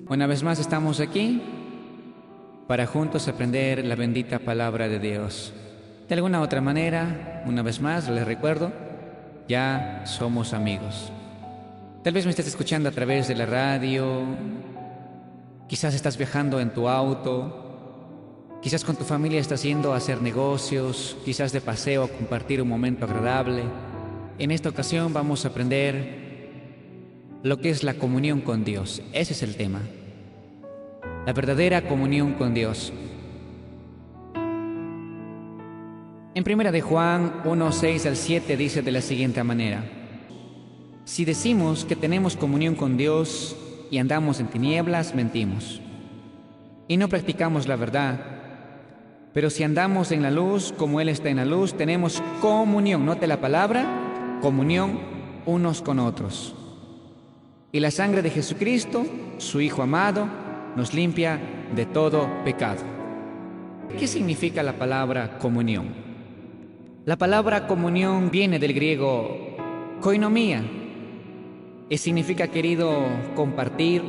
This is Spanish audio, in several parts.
Una vez más estamos aquí para juntos aprender la bendita palabra de Dios. De alguna otra manera, una vez más, les recuerdo, ya somos amigos. Tal vez me estés escuchando a través de la radio, quizás estás viajando en tu auto, quizás con tu familia estás yendo a hacer negocios, quizás de paseo a compartir un momento agradable. En esta ocasión vamos a aprender lo que es la comunión con Dios. Ese es el tema. La verdadera comunión con Dios. En 1 de Juan 1, 6 al 7 dice de la siguiente manera: si decimos que tenemos comunión con Dios y andamos en tinieblas, mentimos y no practicamos la verdad. Pero si andamos en la luz, como Él está en la luz, tenemos comunión, note la palabra, comunión unos con otros. Y la sangre de Jesucristo, su Hijo amado, nos limpia de todo pecado. ¿Qué significa la palabra comunión? La palabra comunión viene del griego koinomía, y significa, querido, compartir,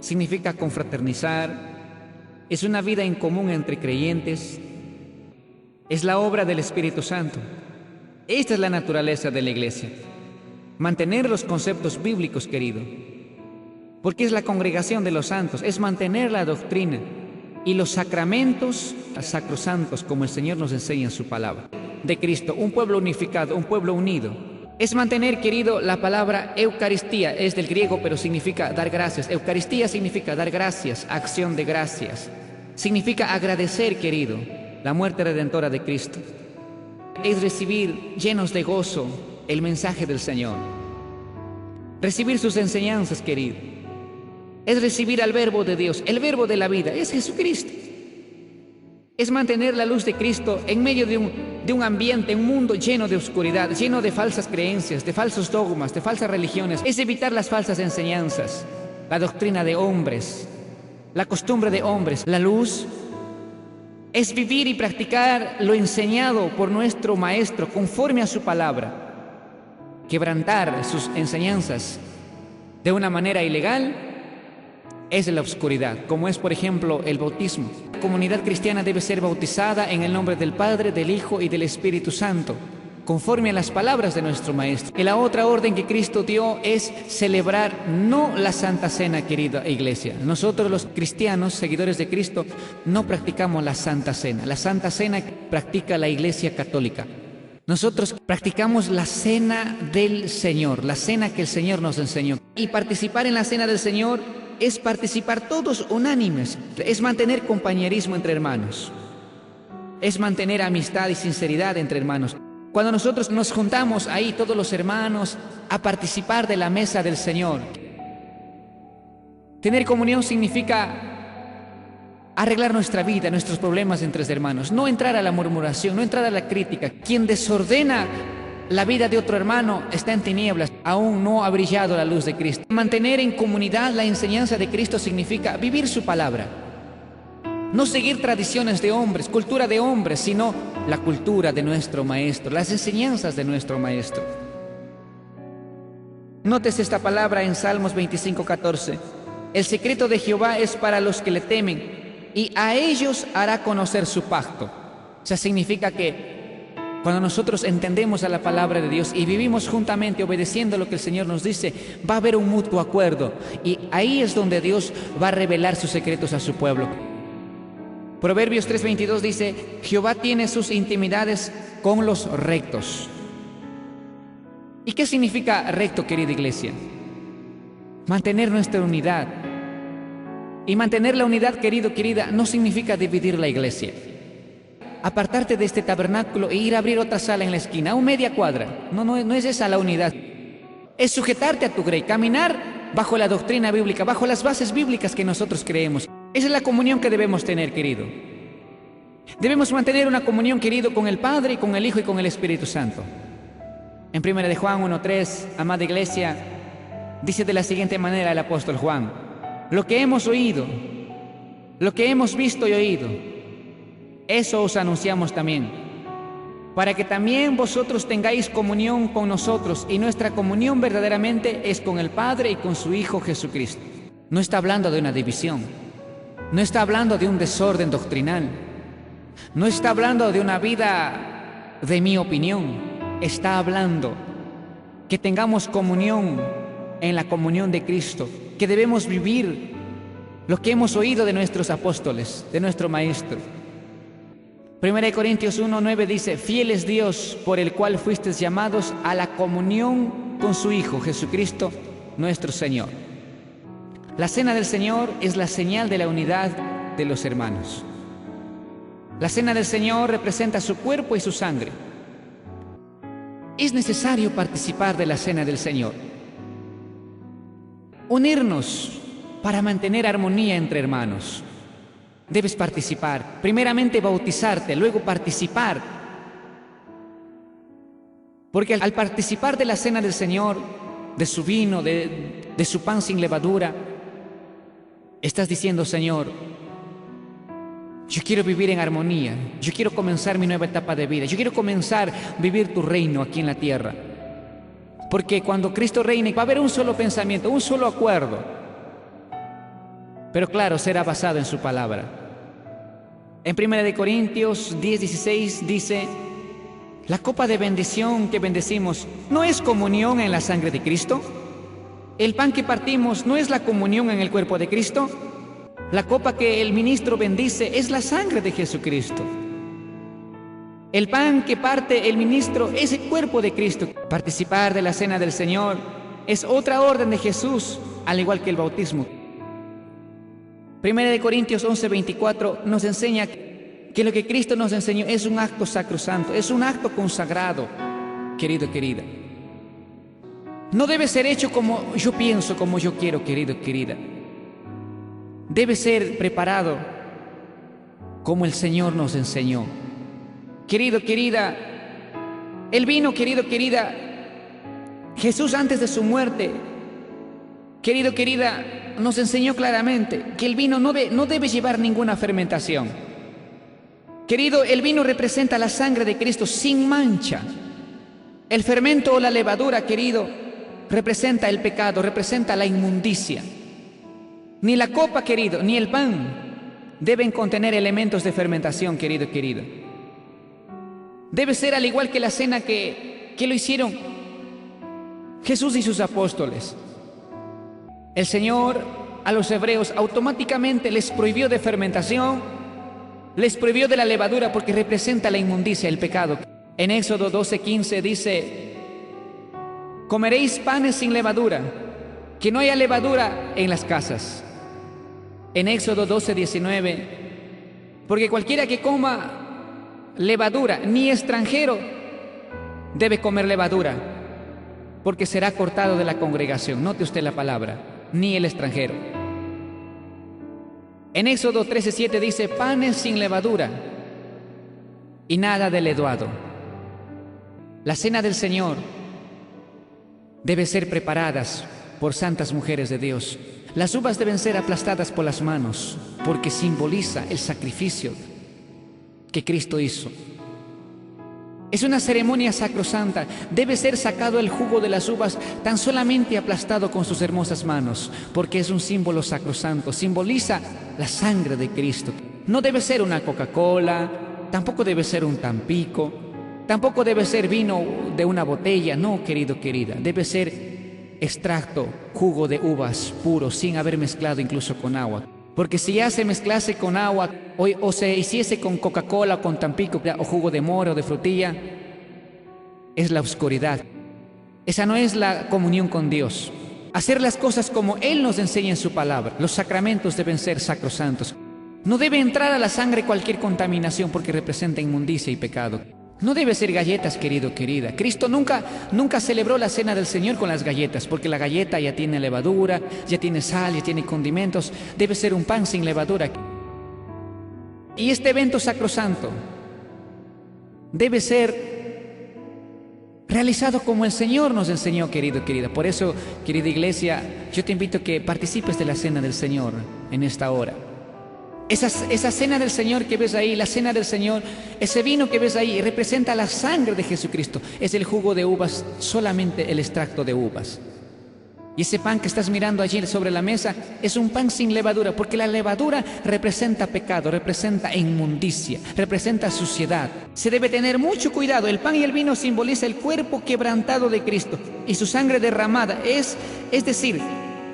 significa confraternizar, es una vida en común entre creyentes, es la obra del Espíritu Santo. Esta es la naturaleza de la iglesia. Mantener los conceptos bíblicos, querido, porque es la congregación de los santos, es mantener la doctrina y los sacramentos sacrosantos, como el Señor nos enseña en su palabra, de Cristo, un pueblo unificado, un pueblo unido. Es mantener, querido, la palabra Eucaristía, es del griego, pero significa dar gracias. Eucaristía significa dar gracias, acción de gracias. Significa agradecer, querido, la muerte redentora de Cristo. Es recibir llenos de gozo el mensaje del Señor. Recibir sus enseñanzas, querido. Es recibir al verbo de Dios, el verbo de la vida, es Jesucristo. Es mantener la luz de Cristo en medio de un ambiente, un mundo lleno de oscuridad, lleno de falsas creencias, de falsos dogmas, de falsas religiones. Es evitar las falsas enseñanzas, la doctrina de hombres, la costumbre de hombres. La luz es vivir y practicar lo enseñado por nuestro Maestro conforme a su palabra. Quebrantar sus enseñanzas de una manera ilegal es la oscuridad, como es, por ejemplo, el bautismo. La comunidad cristiana debe ser bautizada en el nombre del Padre, del Hijo y del Espíritu Santo, conforme a las palabras de nuestro Maestro. Y la otra orden que Cristo dio es celebrar no la Santa Cena, querida iglesia. Nosotros los cristianos, seguidores de Cristo, no practicamos la Santa Cena. La Santa Cena practica la Iglesia Católica. Nosotros practicamos la cena del Señor, la cena que el Señor nos enseñó. Y participar en la cena del Señor es participar todos unánimes, es mantener compañerismo entre hermanos, es mantener amistad y sinceridad entre hermanos. Cuando nosotros nos juntamos ahí todos los hermanos a participar de la mesa del Señor, tener comunión significa arreglar nuestra vida, nuestros problemas entre hermanos, no entrar a la murmuración, no entrar a la crítica. Quien desordena la vida de otro hermano está en tinieblas, aún no ha brillado la luz de Cristo. Mantener en comunidad la enseñanza de Cristo significa vivir su palabra. No seguir tradiciones de hombres, cultura de hombres, sino la cultura de nuestro Maestro, las enseñanzas de nuestro Maestro. Notes esta palabra en Salmos 25:14. El secreto de Jehová es para los que le temen, y a ellos hará conocer su pacto. O sea, significa que cuando nosotros entendemos a la palabra de Dios y vivimos juntamente obedeciendo lo que el Señor nos dice, va a haber un mutuo acuerdo. Y ahí es donde Dios va a revelar sus secretos a su pueblo. Proverbios 3:22 dice: Jehová tiene sus intimidades con los rectos. ¿Y qué significa recto, querida iglesia? Mantener nuestra unidad. Y mantener la unidad, querido, querida, no significa dividir la iglesia. Apartarte de este tabernáculo e ir a abrir otra sala en la esquina, a media cuadra. No es esa la unidad. Es sujetarte a tu grey, caminar bajo la doctrina bíblica, bajo las bases bíblicas que nosotros creemos. Esa es la comunión que debemos tener, querido. Debemos mantener una comunión, querido, con el Padre, con el Hijo y con el Espíritu Santo. En 1 de Juan 1:3, amada iglesia, dice de la siguiente manera el apóstol Juan: lo que hemos oído, lo que hemos visto y oído, eso os anunciamos también, para que también vosotros tengáis comunión con nosotros, y nuestra comunión verdaderamente es con el Padre y con su Hijo Jesucristo. No está hablando de una división. No está hablando de un desorden doctrinal. No está hablando de una vida de mi opinión. Está hablando que tengamos comunión en la comunión de Cristo, que debemos vivir lo que hemos oído de nuestros apóstoles, de nuestro Maestro. 1 Corintios 1:9 dice: fiel es Dios por el cual fuisteis llamados a la comunión con su Hijo, Jesucristo, nuestro Señor. La cena del Señor es la señal de la unidad de los hermanos. La cena del Señor representa su cuerpo y su sangre. Es necesario participar de la cena del Señor. Unirnos para mantener armonía entre hermanos. Debes participar. Primeramente bautizarte, luego participar. Porque al participar de la cena del Señor, de su vino, de su pan sin levadura, estás diciendo: Señor, yo quiero vivir en armonía, yo quiero comenzar mi nueva etapa de vida, yo quiero comenzar a vivir tu reino aquí en la tierra. Porque cuando Cristo reine va a haber un solo pensamiento, un solo acuerdo. Pero claro, será basado en su palabra. En 1 Corintios 10:16 dice: la copa de bendición que bendecimos ¿no es comunión en la sangre de Cristo? ¿El pan que partimos no es la comunión en el cuerpo de Cristo? La copa que el ministro bendice es la sangre de Jesucristo. El pan que parte el ministro es el cuerpo de Cristo. Participar de la cena del Señor es otra orden de Jesús, al igual que el bautismo. 1 Corintios 11:24 nos enseña que lo que Cristo nos enseñó es un acto sacrosanto, es un acto consagrado, querido, querida. No debe ser hecho como yo pienso, como yo quiero, querido, querida. Debe ser preparado como el Señor nos enseñó. Querido, querida, el vino, querido, querida, Jesús antes de su muerte, querido, querida, nos enseñó claramente que el vino no debe llevar ninguna fermentación. Querido, el vino representa la sangre de Cristo sin mancha. El fermento o la levadura, querido, representa el pecado, representa la inmundicia. Ni la copa, querido, ni el pan deben contener elementos de fermentación, querido, querida. Debe ser al igual que la cena que lo hicieron Jesús y sus apóstoles. El Señor a los hebreos automáticamente les prohibió de fermentación, les prohibió de la levadura porque representa la inmundicia, el pecado. En Éxodo 12:15 dice: comeréis panes sin levadura, que no haya levadura en las casas. En Éxodo 12:19, porque cualquiera que coma levadura, ni extranjero debe comer levadura, porque será cortado de la congregación. Note usted la palabra, ni el extranjero. En Éxodo 13:7 dice: panes sin levadura y nada de leudado. La cena del Señor debe ser preparadas por santas mujeres de Dios. Las uvas deben ser aplastadas por las manos, porque simboliza el sacrificio que Cristo hizo. Es una ceremonia sacrosanta. Debe ser sacado el jugo de las uvas tan solamente aplastado con sus hermosas manos, porque es un símbolo sacrosanto, simboliza la sangre de Cristo. No debe ser una Coca-Cola, tampoco debe ser un Tampico, tampoco debe ser vino de una botella. No, querido, querida, debe ser extracto, jugo de uvas puro, sin haber mezclado incluso con agua. Porque si ya se mezclase con agua o se hiciese con Coca-Cola, con Tampico o jugo de mora o de frutilla, es la oscuridad. Esa no es la comunión con Dios. Hacer las cosas como Él nos enseña en su palabra. Los sacramentos deben ser sacrosantos. No debe entrar a la sangre cualquier contaminación porque representa inmundicia y pecado. No debe ser galletas, querido, querida. Cristo nunca celebró la cena del Señor con las galletas, porque la galleta ya tiene levadura, ya tiene sal, ya tiene condimentos. Debe ser un pan sin levadura. Y este evento sacrosanto debe ser realizado como el Señor nos enseñó, querido, querida. Por eso, querida iglesia, yo te invito a que participes de la cena del Señor en esta hora. Esa cena del Señor que ves ahí, la cena del Señor, ese vino que ves ahí, representa la sangre de Jesucristo. Es el jugo de uvas, solamente el extracto de uvas. Y ese pan que estás mirando allí sobre la mesa es un pan sin levadura, porque la levadura representa pecado, representa inmundicia, representa suciedad. Se debe tener mucho cuidado. El pan y el vino simboliza el cuerpo quebrantado de Cristo y su sangre derramada, es decir,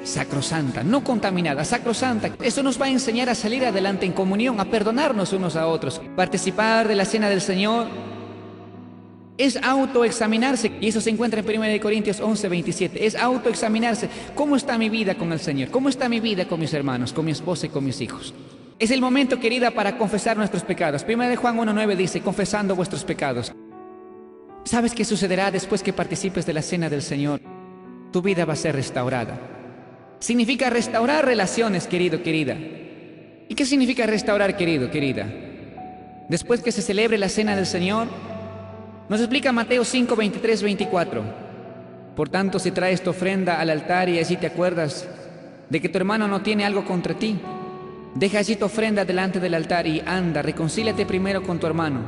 sacrosanta, no contaminada, sacrosanta. Eso nos va a enseñar a salir adelante en comunión, a perdonarnos unos a otros. Participar de la cena del Señor es autoexaminarse, y eso se encuentra en 1 Corintios 11:27. Es autoexaminarse. ¿Cómo está mi vida con el Señor? ¿Cómo está mi vida con mis hermanos, con mi esposa y con mis hijos? Es el momento, querida, para confesar nuestros pecados. 1 Juan 1:9 dice, confesando vuestros pecados. ¿Sabes qué sucederá después que participes de la cena del Señor? Tu vida va a ser restaurada. Significa restaurar relaciones, querido, querida. ¿Y qué significa restaurar, querido, querida? Después que se celebre la cena del Señor, nos explica Mateo 5, 23, 24. Por tanto, si traes tu ofrenda al altar y allí te acuerdas de que tu hermano no tiene algo contra ti, deja allí tu ofrenda delante del altar y anda, reconcíliate primero con tu hermano,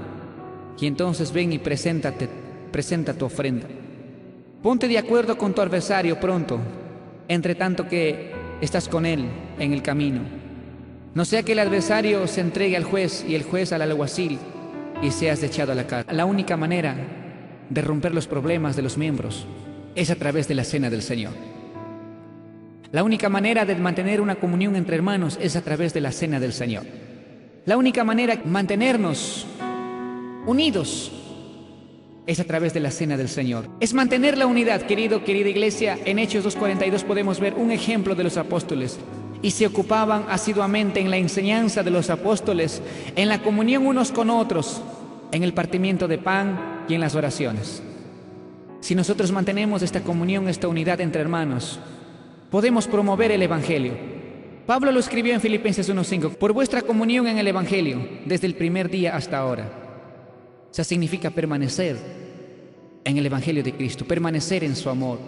y entonces ven y presenta tu ofrenda. Ponte de acuerdo con tu adversario pronto, entre tanto que estás con él en el camino. No sea que el adversario se entregue al juez y el juez al alguacil, y seas echado a la cárcel. La única manera de romper los problemas de los miembros es a través de la cena del Señor. La única manera de mantener una comunión entre hermanos es a través de la cena del Señor. La única manera de mantenernos unidos es a través de la cena del Señor. Es mantener la unidad, querida iglesia. En Hechos 2:42 podemos ver un ejemplo de los apóstoles. Y se ocupaban asiduamente en la enseñanza de los apóstoles, en la comunión unos con otros, en el partimiento de pan y en las oraciones. Si nosotros mantenemos esta comunión, esta unidad entre hermanos, podemos promover el Evangelio. Pablo lo escribió en Filipenses 1:5, por vuestra comunión en el Evangelio, desde el primer día hasta ahora. O sea, significa permanecer en el Evangelio de Cristo, permanecer en su amor.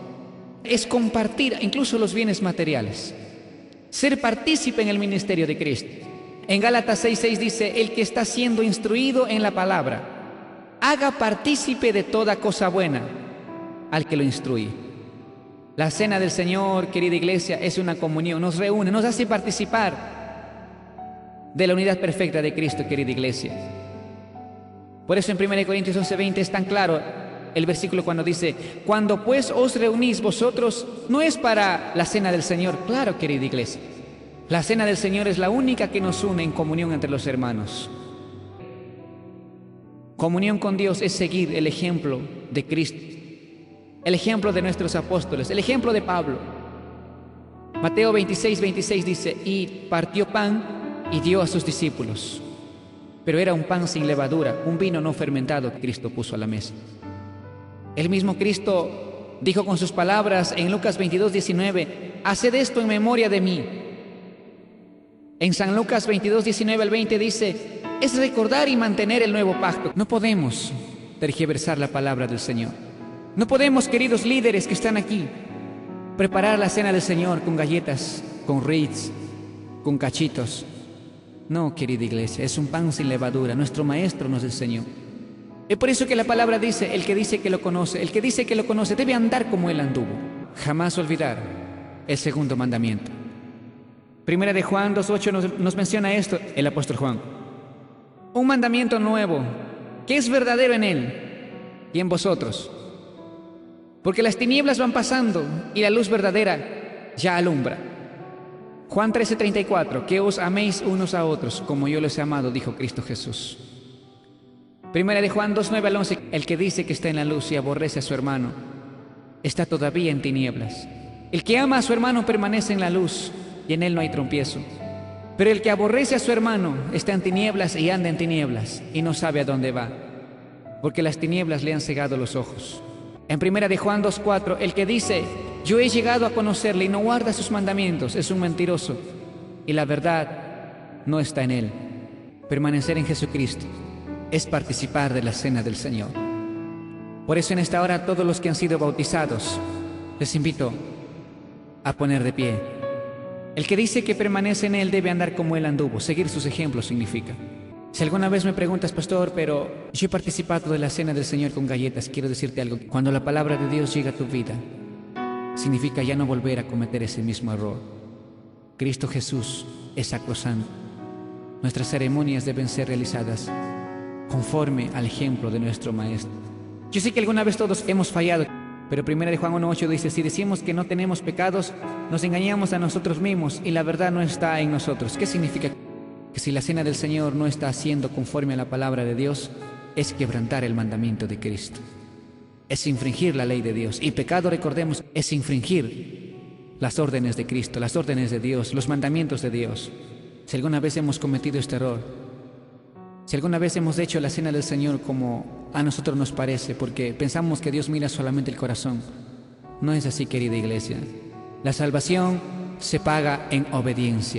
Es compartir incluso los bienes materiales. Ser partícipe en el ministerio de Cristo. En Gálatas 6:6 dice, el que está siendo instruido en la palabra, haga partícipe de toda cosa buena al que lo instruye. La cena del Señor, querida iglesia, es una comunión, nos reúne, nos hace participar de la unidad perfecta de Cristo, querida iglesia. Por eso en 1 Corintios 11:20 es tan claro el versículo cuando dice, cuando pues os reunís vosotros, no es para la cena del Señor. Claro, querida iglesia, la cena del Señor es la única que nos une en comunión entre los hermanos. Comunión con Dios es seguir el ejemplo de Cristo, el ejemplo de nuestros apóstoles, el ejemplo de Pablo. Mateo 26:26 dice, y partió pan y dio a sus discípulos, pero era un pan sin levadura, un vino no fermentado que Cristo puso a la mesa. El mismo Cristo dijo con sus palabras en Lucas 22:19, haced esto en memoria de mí. En San Lucas 22:19 al 20 dice, es recordar y mantener el nuevo pacto. No podemos tergiversar la palabra del Señor. No podemos, queridos líderes que están aquí, preparar la cena del Señor con galletas, con Ritz, con cachitos. No, querida iglesia, es un pan sin levadura. Nuestro Maestro nos enseñó. Es por eso que la palabra dice, el que dice que lo conoce debe andar como él anduvo. Jamás olvidar el segundo mandamiento. Primera de Juan 2:8 nos menciona esto el apóstol Juan. Un mandamiento nuevo, que es verdadero en él y en vosotros. Porque las tinieblas van pasando y la luz verdadera ya alumbra. Juan 13:34, que os améis unos a otros como yo los he amado, dijo Cristo Jesús. Primera de Juan 2:9 al 11, el que dice que está en la luz y aborrece a su hermano, está todavía en tinieblas. El que ama a su hermano permanece en la luz y en él no hay tropiezo. Pero el que aborrece a su hermano está en tinieblas y anda en tinieblas y no sabe a dónde va, porque las tinieblas le han cegado los ojos. En Primera de Juan 2:4, el que dice, yo he llegado a conocerle y no guarda sus mandamientos, es un mentiroso y la verdad no está en él. Permanecer en Jesucristo es participar de la cena del Señor. Por eso en esta hora todos los que han sido bautizados, les invito a poner de pie. El que dice que permanece en él debe andar como él anduvo, seguir sus ejemplos significa. Si alguna vez me preguntas, pastor, pero yo he participado de la cena del Señor con galletas, quiero decirte algo. Cuando la palabra de Dios llega a tu vida, significa ya no volver a cometer ese mismo error. Cristo Jesús es sacrosanto. Nuestras ceremonias deben ser realizadas conforme al ejemplo de nuestro Maestro. Yo sé que alguna vez todos hemos fallado, pero 1 Juan 1:8 dice, si decimos que no tenemos pecados, nos engañamos a nosotros mismos y la verdad no está en nosotros. ¿Qué significa? Que si la cena del Señor no está haciendo conforme a la palabra de Dios, es quebrantar el mandamiento de Cristo. Es infringir la ley de Dios. Y pecado, recordemos, es infringir las órdenes de Cristo, las órdenes de Dios, los mandamientos de Dios. Si alguna vez hemos cometido este error, si alguna vez hemos hecho la cena del Señor como a nosotros nos parece, porque pensamos que Dios mira solamente el corazón, no es así, querida iglesia. La salvación se paga en obediencia.